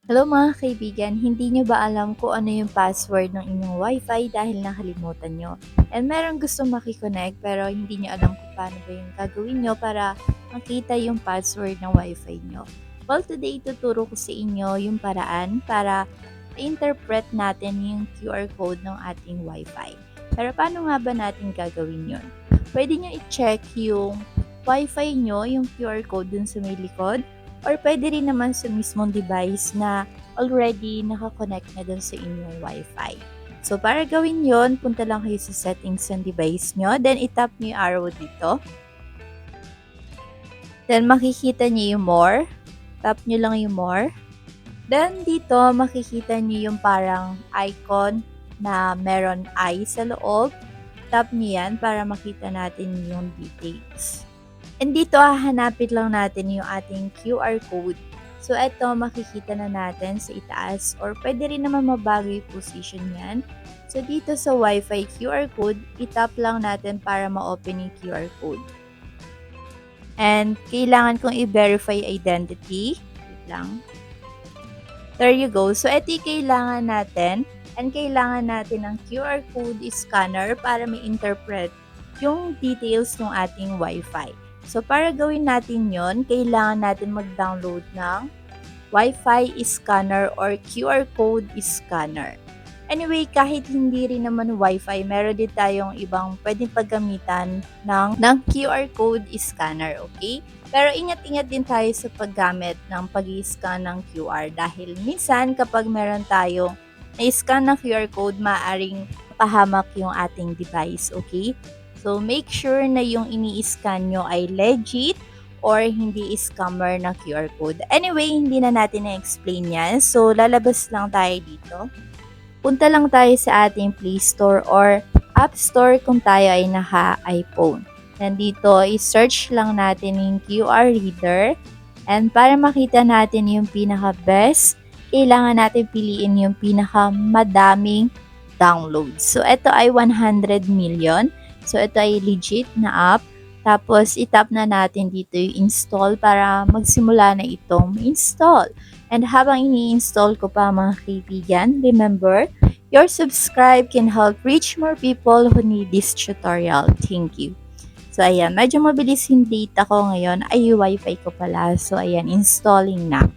Hello mga kaibigan, hindi nyo ba alam kung ano yung password ng inyong wifi dahil nakalimutan nyo? And meron gustong makiconnect pero hindi nyo alam kung paano ba yung gagawin nyo para makita yung password ng wifi nyo. Well, today tuturo ko sa inyo yung paraan para interpret natin yung QR code ng ating wifi. Pero paano nga ba natin gagawin yun? Pwede nyo i-check yung wifi nyo, yung QR code dun sa may likod, or pwede rin naman sa mismong device na already nakakonect na dun sa inyong Wi-Fi. So, para gawin yon, punta lang kayo sa settings ng device nyo. Then, itap nyo yung arrow dito. Then, makikita nyo yung more. Tap nyo lang yung more. Then, dito, makikita nyo yung parang icon na meron eye sa loob. Tap nyo yan para makita natin yung details. And dito, hahanapin lang natin yung ating QR code. So, ito makikita na natin sa itaas or pwede rin naman mabago yung position yan. So, dito sa Wi-Fi QR code, itap lang natin para ma-open yung QR code. And kailangan kong i-verify identity. Wait lang. There you go. So, ito yung kailangan natin. And kailangan natin ng QR code scanner para ma-interpret yung details ng ating Wi-Fi. So, para gawin natin yon, kailangan natin mag-download ng Wi-Fi scanner or QR code scanner. Anyway, kahit hindi rin naman Wi-Fi, meron din tayong ibang pwedeng paggamitan ng QR code scanner, okay? Pero ingat-ingat din tayo sa paggamit ng pag-i-scan ng QR dahil minsan kapag meron tayong na-scan ng QR code, maaaring pahamak yung ating device, okay? So, make sure na yung ini-scan nyo ay legit or hindi scammer na QR code. Anyway, hindi na natin na-explain yan. So, lalabas lang tayo dito. Punta lang tayo sa ating Play Store or App Store kung tayo ay naka-iPhone. Nandito, i-search lang natin yung QR reader. And para makita natin yung pinaka-best, kailangan natin piliin yung pinaka-madaming downloads. So, ito ay 100 million. So, ito ay legit na app. Tapos, itap na natin dito yung install para magsimula na itong install. And habang ini-install ko pa mga kaibigan, remember, your subscribe can help reach more people who need this tutorial. Thank you. So, ayan, medyo mabilis yung data ko ngayon. Ay, Wi-Fi ko pala. So, ayan, installing na.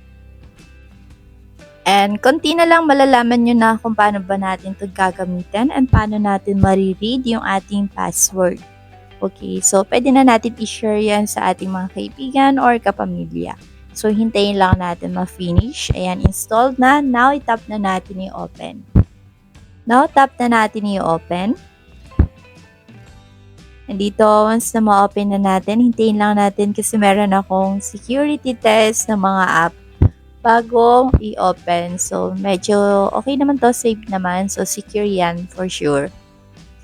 And konti na lang malalaman nyo na kung paano ba natin ito gagamitin and paano natin mariread yung ating password. Okay, so pwede na natin i-share yan sa ating mga kaibigan or kapamilya. So hintayin lang natin ma-finish. Ayan, installed na. Now, itap na natin yung open. Now, tap na natin yung open. And dito, once na ma-open na natin, hintayin lang natin kasi meron akong security test ng mga app bago i-open. So, medyo okay naman to, safe naman. So, secure yan for sure.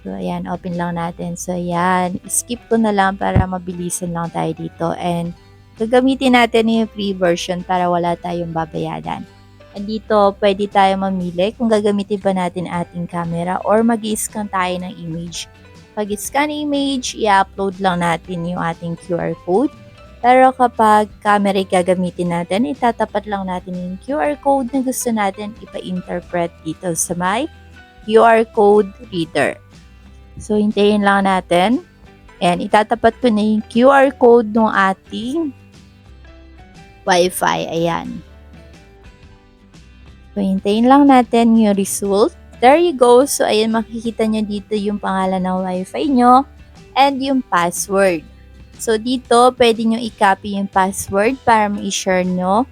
So, ayan, open lang natin. So, ayan, skip ko na lang para mabilisan lang tayo dito. And, gagamitin natin yung free version para wala tayong babayadan. And dito, pwede tayo mamili kung gagamitin ba natin ating camera or mag-i-scan tayo ng image. Pag-scan image, i-upload lang natin yung ating QR code. Pero kapag camera gagamitin natin, itatapat lang natin yung QR code na gusto natin ipa-interpret dito sa my QR code reader. So, hintayin lang natin. And itatapat ko na yung QR code ng ating Wi-Fi. Ayan. So, hintayin lang natin yung result. There you go. So, ayan, makikita nyo dito yung pangalan ng Wi-Fi nyo and yung password. So, dito, pwede nyo i-copy yung password para ma-share nyo.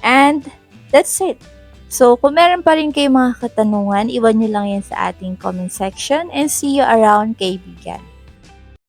And, that's it. So, kung meron pa rin kayong mga katanungan, iwan nyo lang yan sa ating comment section and see you around, kaibigan.